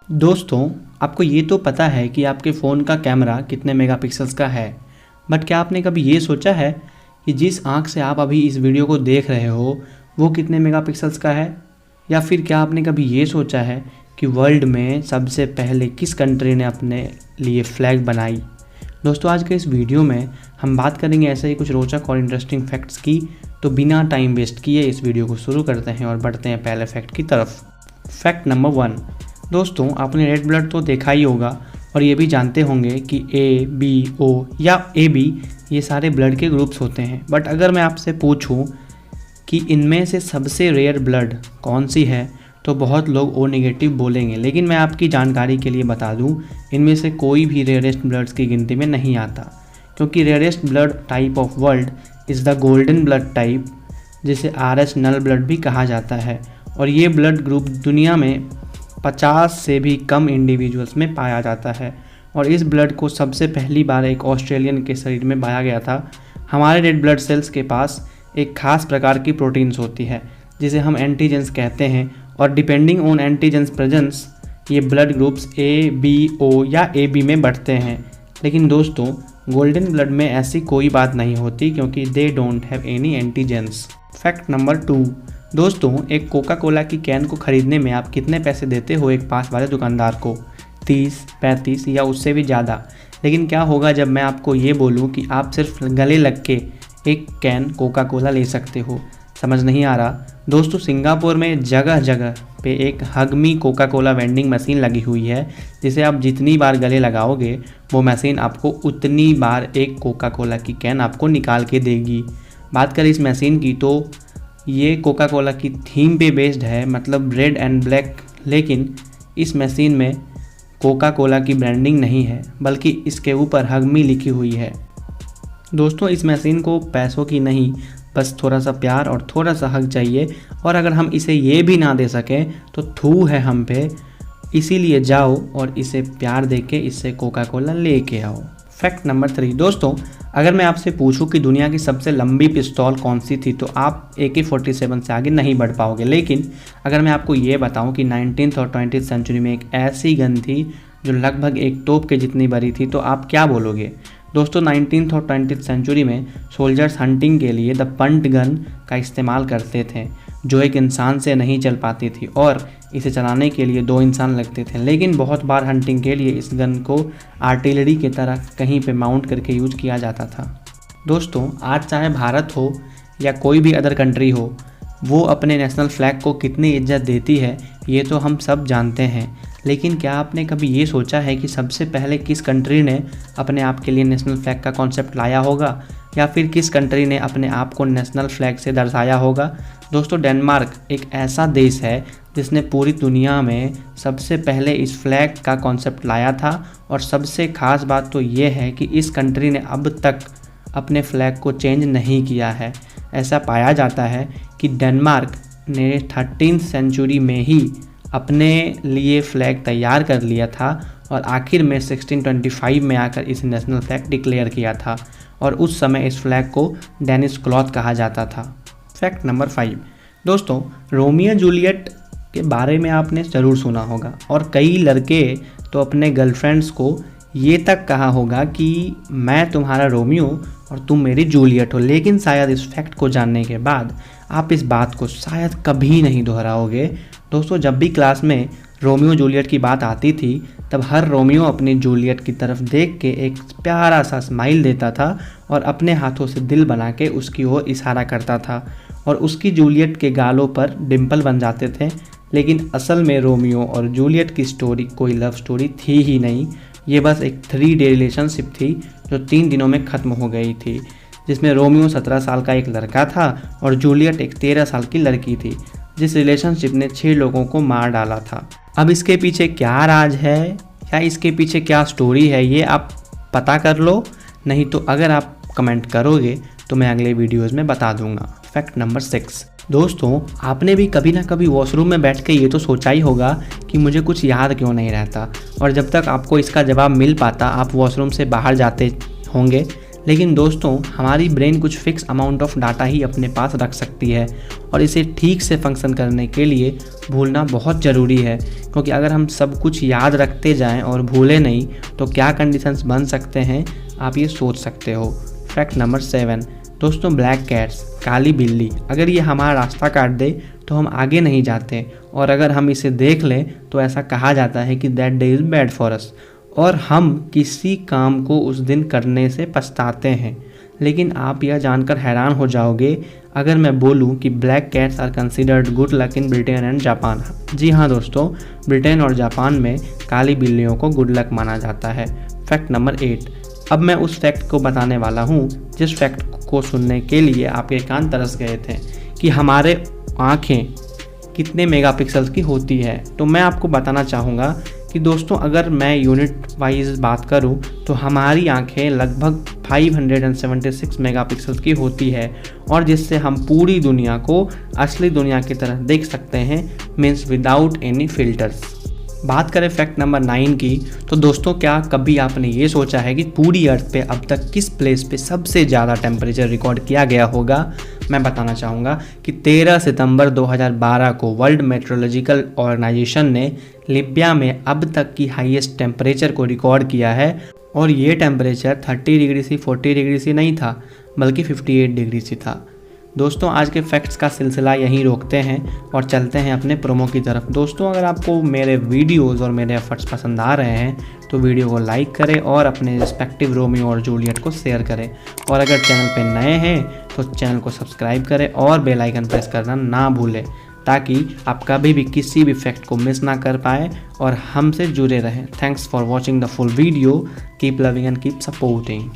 दोस्तों, आपको ये तो पता है कि आपके फ़ोन का कैमरा कितने मेगापिक्सल्स का है, बट क्या आपने कभी ये सोचा है कि जिस आँख से आप अभी इस वीडियो को देख रहे हो वो कितने मेगापिक्सल्स का है? या फिर क्या आपने कभी ये सोचा है कि वर्ल्ड में सबसे पहले किस कंट्री ने अपने लिए फ़्लैग बनाई? दोस्तों, आज के इस वीडियो में हम बात करेंगे ऐसे ही कुछ रोचक और इंटरेस्टिंग फैक्ट्स की। तो बिना टाइम वेस्ट किए इस वीडियो को शुरू करते हैं और बढ़ते हैं पहले फैक्ट की तरफ। Fact number 1। दोस्तों, आपने रेड ब्लड तो देखा ही होगा और ये भी जानते होंगे कि ए, बी, ओ या ए बी ये सारे ब्लड के ग्रुप्स होते हैं। बट अगर मैं आपसे पूछूं कि इनमें से सबसे रेयर ब्लड कौन सी है तो बहुत लोग ओ नेगेटिव बोलेंगे, लेकिन मैं आपकी जानकारी के लिए बता दूं इनमें से कोई भी रेयरेस्ट ब्लड्स की गिनती में नहीं आता, क्योंकि rarest blood type of world is the golden blood type, जिसे RS नल ब्लड भी कहा जाता है। और ये ब्लड ग्रुप दुनिया में 50 से भी कम इंडिविजुअल्स में पाया जाता है और इस ब्लड को सबसे पहली बार एक ऑस्ट्रेलियन के शरीर में पाया गया था। हमारे रेड ब्लड सेल्स के पास एक खास प्रकार की प्रोटीन्स होती है जिसे हम एंटीजेंस कहते हैं, और डिपेंडिंग ऑन एंटीजेंस प्रेजेंस ये blood groups A, B, O या AB में बढ़ते हैं। लेकिन दोस्तों, गोल्डन ब्लड में ऐसी कोई बात नहीं होती क्योंकि they don't have any antigens. Fact number 2। दोस्तों, एक कोका कोला की कैन को ख़रीदने में आप कितने पैसे देते हो एक पास वाले दुकानदार को? 30, 35 या उससे भी ज़्यादा। लेकिन क्या होगा जब मैं आपको ये बोलूँ कि आप सिर्फ गले लग के एक कैन कोका कोला ले सकते हो? समझ नहीं आ रहा? दोस्तों, सिंगापुर में जगह जगह पे एक हगमी कोका कोला वेंडिंग मशीन लगी हुई है, जिसे आप जितनी बार गले लगाओगे वो मशीन आपको उतनी बार एक कोका कोला की कैन आपको निकाल के देगी। बात करें इस मशीन की तो ये कोका कोला की थीम पे बेस्ड है, मतलब रेड एंड ब्लैक, लेकिन इस मशीन में कोका कोला की ब्रांडिंग नहीं है बल्कि इसके ऊपर हगमी लिखी हुई है। दोस्तों, इस मशीन को पैसों की नहीं, बस थोड़ा सा प्यार और थोड़ा सा हक चाहिए, और अगर हम इसे ये भी ना दे सकें तो थू है हम पे। इसीलिए जाओ और इसे प्यार दे के इससे कोका कोला ले के आओ। Fact number 3। दोस्तों, अगर मैं आपसे पूछूं कि दुनिया की सबसे लंबी पिस्तौल कौन सी थी तो आप AK-47 से आगे नहीं बढ़ पाओगे। लेकिन अगर मैं आपको ये बताऊं कि 19th और 20th सेंचुरी में एक ऐसी गन थी जो लगभग एक तोप के जितनी बड़ी थी, तो आप क्या बोलोगे? दोस्तों, 19th और 20th सेंचुरी में सोल्जर्स हंटिंग के लिए द पंट गन का इस्तेमाल करते थे, जो एक इंसान से नहीं चल पाती थी और इसे चलाने के लिए 2 इंसान लगते थे। लेकिन बहुत बार हंटिंग के लिए इस गन को आर्टिलरी की तरह कहीं पे माउंट करके यूज किया जाता था। दोस्तों, आज चाहे भारत हो या कोई भी अदर कंट्री हो, वो अपने नेशनल फ्लैग को कितनी इज्जत देती है ये तो हम सब जानते हैं। लेकिन क्या आपने कभी ये सोचा है कि सबसे पहले किस कंट्री ने अपने आप के लिए नेशनल फ्लैग का कॉन्सेप्ट लाया होगा, या फिर किस कंट्री ने अपने आप को नेशनल फ्लैग से दर्शाया होगा? दोस्तों, डेनमार्क एक ऐसा देश है जिसने पूरी दुनिया में सबसे पहले इस फ्लैग का कॉन्सेप्ट लाया था, और सबसे ख़ास बात तो ये है कि इस कंट्री ने अब तक अपने फ्लैग को चेंज नहीं किया है। ऐसा पाया जाता है कि डेनमार्क ने 13th सेंचुरी में ही अपने लिए फ़्लैग तैयार कर लिया था और आखिर में 1625 में आकर इसे नेशनल फ्लैग डिक्लेयर किया था, और उस समय इस फ्लैग को डेनिश क्लॉथ कहा जाता था। Fact number 5। दोस्तों, रोमियो जूलियट के बारे में आपने ज़रूर सुना होगा, और कई लड़के तो अपने गर्लफ्रेंड्स को ये तक कहा होगा कि मैं तुम्हारा रोमियो और तुम मेरी जूलियट हो। लेकिन शायद इस फैक्ट को जानने के बाद आप इस बात को शायद कभी नहीं दोहराओगे। दोस्तों, जब भी क्लास में रोमियो जूलियट की बात आती थी तब हर रोमियो अपनी जूलियट की तरफ देख के एक प्यारा सा स्माइल देता था और अपने हाथों से दिल बना के उसकी ओर इशारा करता था, और उसकी जूलियट के गालों पर डिम्पल बन जाते थे। लेकिन असल में रोमियो और जूलियट की स्टोरी कोई लव स्टोरी थी ही नहीं, ये बस एक 3 डे रिलेशनशिप थी जो 3 दिनों में ख़त्म हो गई थी, जिसमें रोमियो 17 साल का एक लड़का था और जूलियट एक 13 साल की लड़की थी, जिस रिलेशनशिप ने 6 लोगों को मार डाला था। अब इसके पीछे क्या राज है या इसके पीछे क्या स्टोरी है ये आप पता कर लो, नहीं तो अगर आप कमेंट करोगे तो मैं अगले वीडियोज़ में बता दूंगा। Fact number 6। दोस्तों, आपने भी कभी ना कभी वॉशरूम में बैठ के ये तो सोचा ही होगा कि मुझे कुछ याद क्यों नहीं रहता, और जब तक आपको इसका जवाब मिल पाता आप वॉशरूम से बाहर जाते होंगे। लेकिन दोस्तों हमारी ब्रेन कुछ फिक्स अमाउंट ऑफ डाटा ही अपने पास रख सकती है और इसे ठीक से फंक्शन करने के लिए भूलना बहुत ज़रूरी है, क्योंकि अगर हम सब कुछ याद रखते जाएं और भूले नहीं तो क्या कंडीशंस बन सकते हैं आप ये सोच सकते हो। फैक्ट नंबर 7 दोस्तों, ब्लैक कैट्स, काली बिल्ली, अगर ये हमारा रास्ता काट दे तो हम आगे नहीं जाते, और अगर हम इसे देख लें तो ऐसा कहा जाता है कि that day is bad for us, और हम किसी काम को उस दिन करने से पछताते हैं। लेकिन आप यह जानकर हैरान हो जाओगे अगर मैं बोलूं कि black cats are considered good luck in Britain and Japan. जी हाँ दोस्तों, ब्रिटेन और जापान में काली बिल्लियों को गुड लक माना जाता है। फैक्ट नंबर 8, अब मैं उस फैक्ट को बताने वाला हूँ जिस फैक्ट को सुनने के लिए आपके कान तरस गए थे कि हमारे आँखें कितने मेगापिक्सल्स की होती है। तो मैं आपको बताना चाहूँगा कि दोस्तों अगर मैं यूनिट वाइज बात करूं तो हमारी आंखें लगभग 576 मेगापिक्सल की होती है, और जिससे हम पूरी दुनिया को असली दुनिया की तरह देख सकते हैं, मीन्स विदाउट एनी फिल्टर्स। बात करें फैक्ट नंबर 9 की, तो दोस्तों क्या कभी आपने ये सोचा है कि पूरी अर्थ पे अब तक किस प्लेस पे सबसे ज़्यादा टेम्परेचर रिकॉर्ड किया गया होगा? मैं बताना चाहूँगा कि 13 सितंबर 2012 को वर्ल्ड मेट्रोलॉजिकल ऑर्गेनाइजेशन ने लीबिया में अब तक की हाईएस्ट टेम्परेचर को रिकॉर्ड किया है, और ये टेम्परेचर 30 डिग्री से 40 डिग्री से नहीं था बल्कि 58 डिग्री से था। दोस्तों आज के फैक्ट्स का सिलसिला यहीं रोकते हैं और चलते हैं अपने प्रोमो की तरफ। दोस्तों अगर आपको मेरे वीडियोस और मेरे एफर्ट्स पसंद आ रहे हैं तो वीडियो को लाइक करें और अपने रिस्पेक्टिव रोमियो और जूलियट को शेयर करें, और अगर चैनल पे नए हैं तो चैनल को सब्सक्राइब करें और बेल आइकन प्रेस करना ना भूलें, ताकि आप कभी भी किसी भी फैक्ट को मिस ना कर पाए और हमसे जुड़े रहें। Thanks for watching the full video. Keep loving and keep supporting.